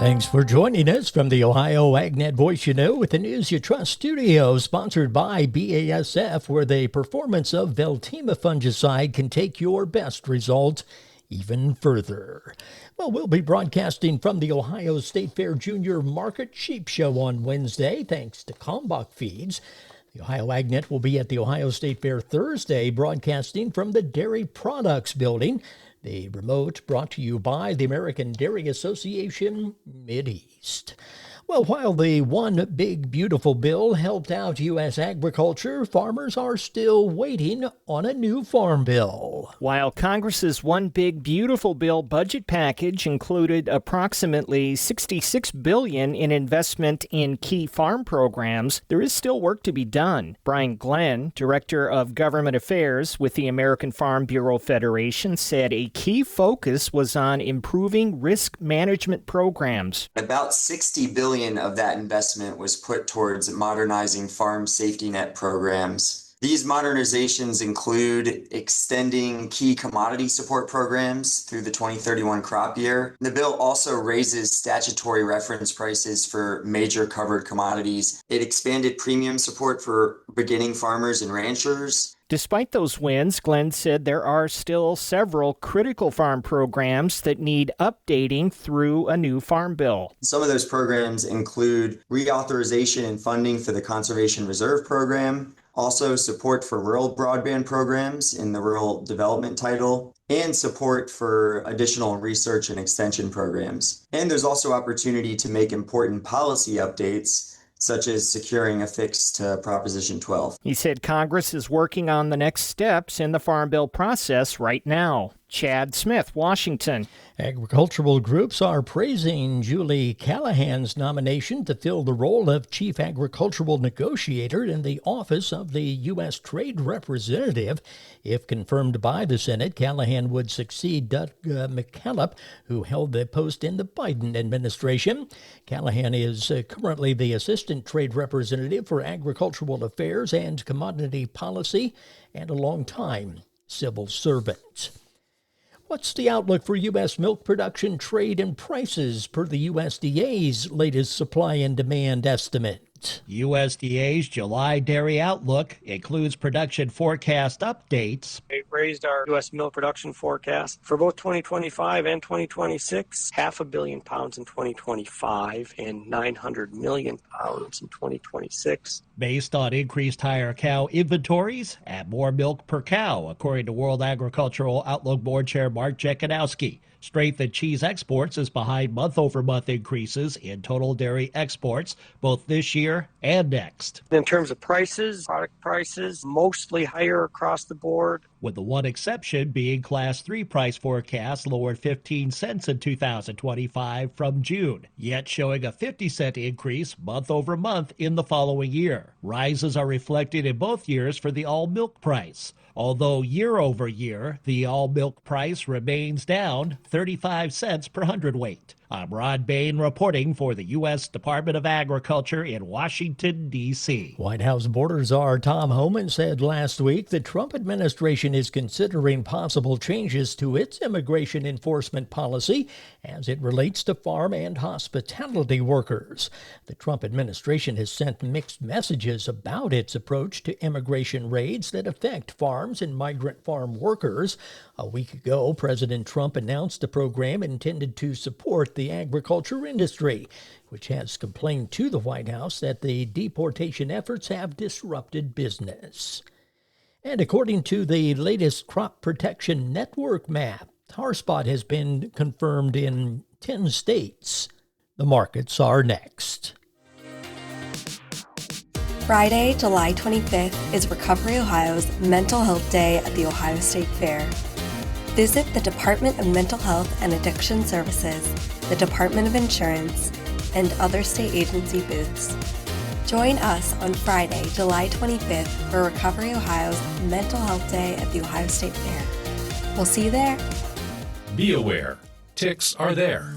Thanks for joining us from the Ohio AgNet Voice You Know with the News You Trust studio, sponsored by BASF, where the performance of Veltima fungicide can take your best result even further. Well, we'll be broadcasting from the Ohio State Fair Junior Market Sheep Show on Wednesday, thanks to Kalmbach Feeds. The Ohio AgNet will be at the Ohio State Fair Thursday, broadcasting from the Dairy Products Building. The remote brought to you by the American Dairy Association Mideast. Well, while the One Big Beautiful Bill helped out U.S. agriculture, farmers are still waiting on a new farm bill. While Congress's One Big Beautiful Bill budget package included approximately $66 billion in investment in key farm programs, there is still work to be done. Brian Glenn, Director of Government Affairs with the American Farm Bureau Federation, said a key focus was on improving risk management programs. About $60 billion of that investment was put towards modernizing farm safety net programs. These modernizations include extending key commodity support programs through the 2031 crop year. The bill also raises statutory reference prices for major covered commodities. It expanded premium support for beginning farmers and ranchers. Despite those wins, Glenn said there are still several critical farm programs that need updating through a new farm bill. Some of those programs include reauthorization and funding for the Conservation Reserve Program, also support for rural broadband programs in the Rural Development Title, and support for additional research and extension programs. And there's also opportunity to make important policy updates, such as securing a fix to Proposition 12. He said Congress is working on the next steps in the Farm Bill process right now. Chad Smith, Washington. Agricultural groups are praising Julie Callahan's nomination to fill the role of Chief Agricultural Negotiator in the Office of the U.S. Trade Representative. If confirmed by the Senate, Callahan would succeed Doug McKillop, who held the post in the Biden administration. Callahan is currently the Assistant Trade Representative for Agricultural Affairs and Commodity Policy and a long-time civil servant. What's the outlook for U.S. milk production, trade, and prices per the USDA's latest supply and demand estimate? USDA's July dairy outlook includes production forecast updates. It raised our U.S. milk production forecast for both 2025 and 2026, 500 million pounds in 2025 and 900 million pounds in 2026. Based on increased higher cow inventories and more milk per cow, according to World Agricultural Outlook Board Chair Mark Jekanowski. Strength in cheese exports is behind month-over-month increases in total dairy exports, both this year and next. In terms of prices, product prices, mostly higher across the board. With the one exception being Class 3 price forecast lowered 15 cents in 2025 from June, yet showing a 50-cent increase month-over-month in the following year. Rises are reflected in both years for the all-milk price. Although year-over-year, the all-milk price remains down 35 cents per hundredweight. I'm Rod Bain reporting for the U.S. Department of Agriculture in Washington, D.C. White House border czar Tom Homan said last week the Trump administration is considering possible changes to its immigration enforcement policy as it relates to farm and hospitality workers. The Trump administration has sent mixed messages about its approach to immigration raids that affect farms and migrant farm workers. A week ago, President Trump announced a program intended to support the agriculture industry, which has complained to the White House that the deportation efforts have disrupted business. And according to the latest Crop Protection Network map, tar spot has been confirmed in 10 states. The markets are next. Friday, July 25th is Recovery Ohio's Mental Health Day at the Ohio State Fair. Visit the Department of Mental Health and Addiction Services, the Department of Insurance, and other state agency booths. Join us on Friday, July 25th for Recovery Ohio's Mental Health Day at the Ohio State Fair. We'll see you there. Be aware, ticks are there.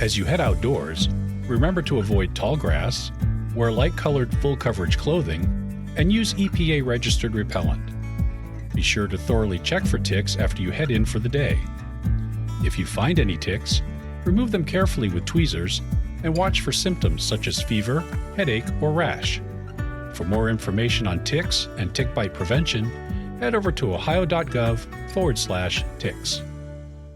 As you head outdoors, remember to avoid tall grass, wear light-colored full-coverage clothing, and use EPA-registered repellent. Be sure to thoroughly check for ticks after you head in for the day. If you find any ticks, Remove them carefully with tweezers and watch for symptoms such as fever, headache, or rash. For more information on ticks and tick bite prevention, head over to ohio.gov/ticks.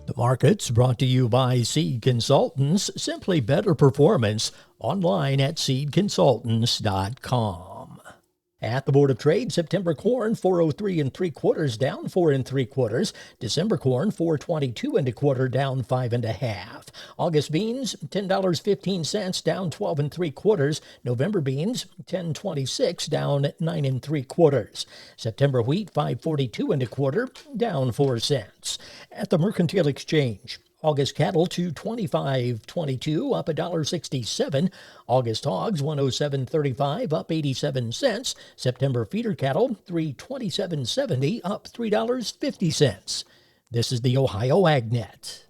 The market's brought to you by Seed Consultants, simply better performance, online at seedconsultants.com. At the Board of Trade, September corn 403 3/4 down 4 3/4. December corn 422 1/4 down 5 1/2. August beans $10.15 down 12 3/4. November beans $10.26 down 9 3/4. September wheat 542 1/4 down 4 cents. At the Mercantile Exchange, August cattle $225.22 up $1.67. August hogs $107.35 up 87 cents. September feeder cattle $327.70 up $3.50. This is the Ohio AgNet.